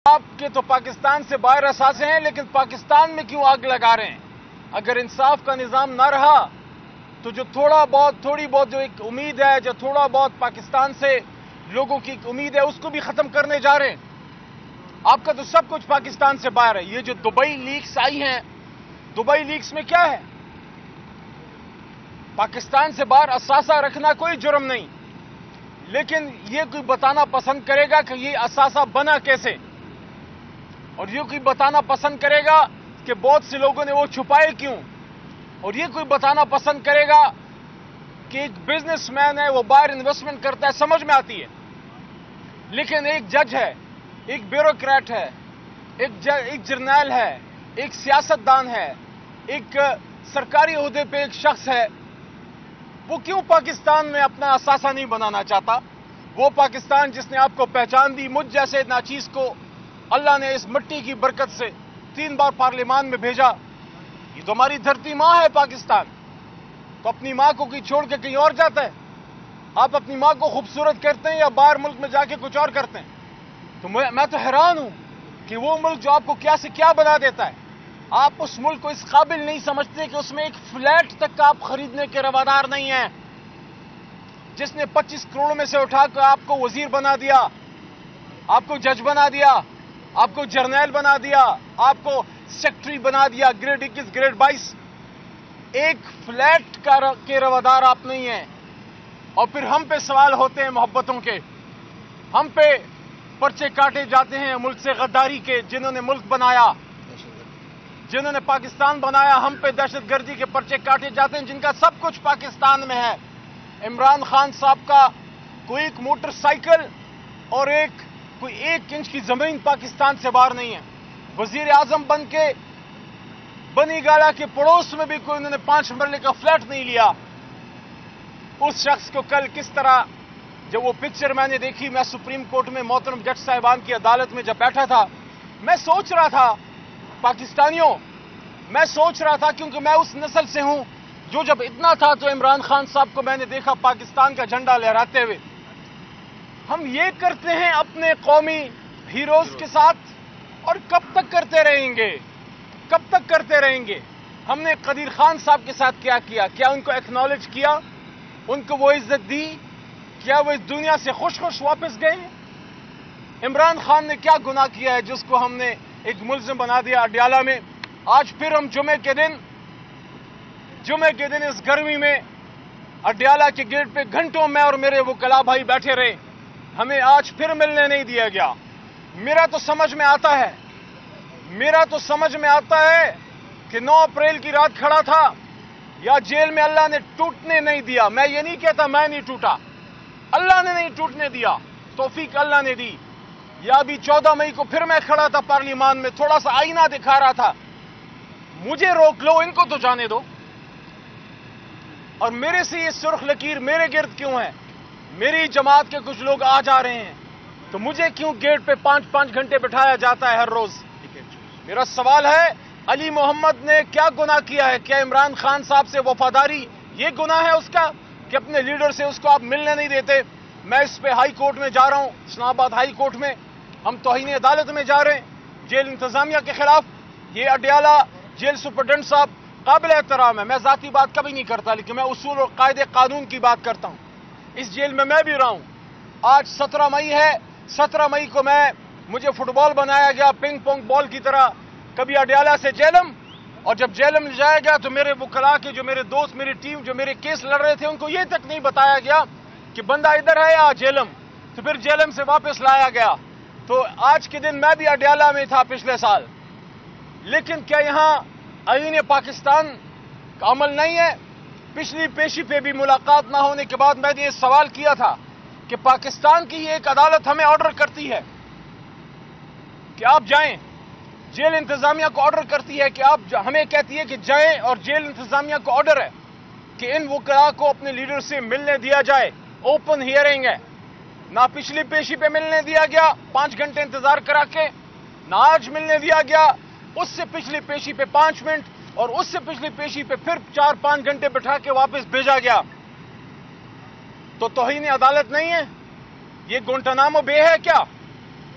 آپ کے تو پاکستان سے باہر اثاثے ہیں، لیکن پاکستان میں کیوں آگ لگا رہے ہیں؟ اگر انصاف کا نظام نہ رہا تو جو تھوڑی بہت جو ایک امید ہے، جو تھوڑا بہت پاکستان سے لوگوں کی ایک امید ہے، اس کو بھی ختم کرنے جا رہے ہیں۔ آپ کا تو سب کچھ پاکستان سے باہر ہے۔ یہ جو دبئی لیکس آئی ہیں، دبئی لیکس میں کیا ہے؟ پاکستان سے باہر اثاثہ رکھنا کوئی جرم نہیں، لیکن یہ کوئی بتانا پسند کرے گا کہ یہ اثاثہ بنا کیسے، اور یہ کوئی بتانا پسند کرے گا کہ بہت سے لوگوں نے وہ چھپائے کیوں، اور یہ کوئی بتانا پسند کرے گا کہ ایک بزنس مین ہے، وہ باہر انویسٹمنٹ کرتا ہے، سمجھ میں آتی ہے۔ لیکن ایک جج ہے، ایک بیوروکریٹ ہے، ایک جرنیل ہے، ایک سیاستدان ہے، ایک سرکاری عہدے پہ ایک شخص ہے، وہ کیوں پاکستان میں اپنا اثاثہ نہیں بنانا چاہتا؟ وہ پاکستان جس نے آپ کو پہچان دی، مجھ جیسے ناچیز کو اللہ نے اس مٹی کی برکت سے 3 بار پارلیمان میں بھیجا۔ یہ تو ہماری دھرتی ماں ہے پاکستان، تو اپنی ماں کو کوئی چھوڑ کے کہیں اور جاتا ہے؟ آپ اپنی ماں کو خوبصورت کرتے ہیں یا باہر ملک میں جا کے کچھ اور کرتے ہیں؟ تو میں تو حیران ہوں کہ وہ ملک جو آپ کو کیا سے کیا بنا دیتا ہے، آپ اس ملک کو اس قابل نہیں سمجھتے کہ اس میں ایک فلیٹ تک آپ خریدنے کے روادار نہیں ہیں، جس نے 25 کروڑ میں سے اٹھا کر آپ کو وزیر بنا دیا، آپ کو جج بنا دیا، آپ کو جرنیل بنا دیا، آپ کو سیکٹری بنا دیا، گریڈ 21 گریڈ 22، ایک فلیٹ کے روادار آپ نہیں ہیں۔ اور پھر ہم پہ سوال ہوتے ہیں محبتوں کے، ہم پہ پرچے کاٹے جاتے ہیں ملک سے غداری کے، جنہوں نے ملک بنایا، جنہوں نے پاکستان بنایا، ہم پہ دہشت گردی کے پرچے کاٹے جاتے ہیں، جن کا سب کچھ پاکستان میں ہے۔ عمران خان صاحب کا کوئی ایک موٹر سائیکل اور کوئی 1 انچ کی زمین پاکستان سے باہر نہیں ہے۔ وزیر اعظم بن کے بنی گالا کے پڑوس میں بھی کوئی انہوں نے 5 مرلے کا فلیٹ نہیں لیا۔ اس شخص کو کل کس طرح، جب وہ پکچر میں نے دیکھی، میں سپریم کورٹ میں محترم جج صاحبان کی عدالت میں جب بیٹھا تھا، میں سوچ رہا تھا پاکستانیوں، میں سوچ رہا تھا، کیونکہ میں اس نسل سے ہوں جو جب اتنا تھا تو عمران خان صاحب کو میں نے دیکھا پاکستان کا جھنڈا لہراتے ہوئے۔ ہم یہ کرتے ہیں اپنے قومی ہیروز کے ساتھ، اور کب تک کرتے رہیں گے؟ کب تک کرتے رہیں گے؟ ہم نے قدیر خان صاحب کے ساتھ کیا کیا؟ کیا ان کو ایکنالج کیا؟ ان کو وہ عزت دی؟ کیا وہ اس دنیا سے خوش واپس گئے؟ عمران خان نے کیا گناہ کیا ہے جس کو ہم نے ایک ملزم بنا دیا اڈیالہ میں؟ آج پھر ہم جمعے کے دن اس گرمی میں اڈیالہ کے گیٹ پہ گھنٹوں میں اور میرے وکلا بھائی بیٹھے رہے، ہمیں آج پھر ملنے نہیں دیا گیا۔ میرا تو سمجھ میں آتا ہے کہ 9 اپریل کی رات کھڑا تھا، یا جیل میں اللہ نے ٹوٹنے نہیں دیا۔ میں یہ نہیں کہتا میں نہیں ٹوٹا، اللہ نے نہیں ٹوٹنے دیا، توفیق اللہ نے دی۔ یا ابھی 14 مئی کو پھر میں کھڑا تھا پارلیمان میں، تھوڑا سا آئینہ دکھا رہا تھا، مجھے روک لو، ان کو تو جانے دو۔ اور میرے سے یہ سرخ لکیر میرے گرد کیوں ہے؟ میری جماعت کے کچھ لوگ آ جا رہے ہیں، تو مجھے کیوں گیٹ پہ 5 گھنٹے بٹھایا جاتا ہے ہر روز؟ میرا سوال ہے، علی محمد نے کیا گناہ کیا ہے؟ کیا عمران خان صاحب سے وفاداری یہ گناہ ہے اس کا کہ اپنے لیڈر سے اس کو آپ ملنے نہیں دیتے؟ میں اس پہ ہائی کورٹ میں جا رہا ہوں، اسلام آباد ہائی کورٹ میں، ہم توہین عدالت میں جا رہے ہیں جیل انتظامیہ کے خلاف۔ یہ اڈیالہ جیل سپرڈنٹ صاحب قابل احترام ہے، میں ذاتی بات کبھی نہیں کرتا، لیکن میں اصول اور قاعدے قانون کی بات کرتا ہوں۔ اس جیل میں بھی رہا ہوں۔ آج 17 مئی ہے، 17 مئی کو مجھے فٹ بال بنایا گیا پنگ پونگ بال کی طرح، کبھی اڈیالہ سے جیلم، اور جب جیلم لے جایا گیا تو میرے وکلا کے جو میرے دوست، میری ٹیم جو میرے کیس لڑ رہے تھے، ان کو یہ تک نہیں بتایا گیا کہ بندہ ادھر ہے یا جیلم، تو پھر جیلم سے واپس لایا گیا۔ تو آج کے دن میں بھی اڈیالہ میں تھا پچھلے سال، لیکن کیا یہاں آئین پاکستان کا عمل نہیں ہے؟ پچھلی پیشی پہ بھی ملاقات نہ ہونے کے بعد میں نے یہ سوال کیا تھا کہ پاکستان کی ایک عدالت ہمیں آرڈر کرتی ہے کہ آپ جائیں، جیل انتظامیہ کو آرڈر کرتی ہے کہ آپ ہمیں کہتی ہے کہ جائیں، اور جیل انتظامیہ کو آرڈر ہے کہ ان وکلا کو اپنے لیڈر سے ملنے دیا جائے، اوپن ہیئرنگ ہے۔ نہ پچھلی پیشی پہ ملنے دیا گیا 5 گھنٹے انتظار کرا کے، نہ آج ملنے دیا گیا، اس سے پچھلی پیشی پہ 5 منٹ، اور اس سے پچھلی پیشی پہ پھر 4-5 گھنٹے بٹھا کے واپس بھیجا گیا۔ تو توہین عدالت نہیں ہے؟ یہ گونٹانامو بے ہے کیا؟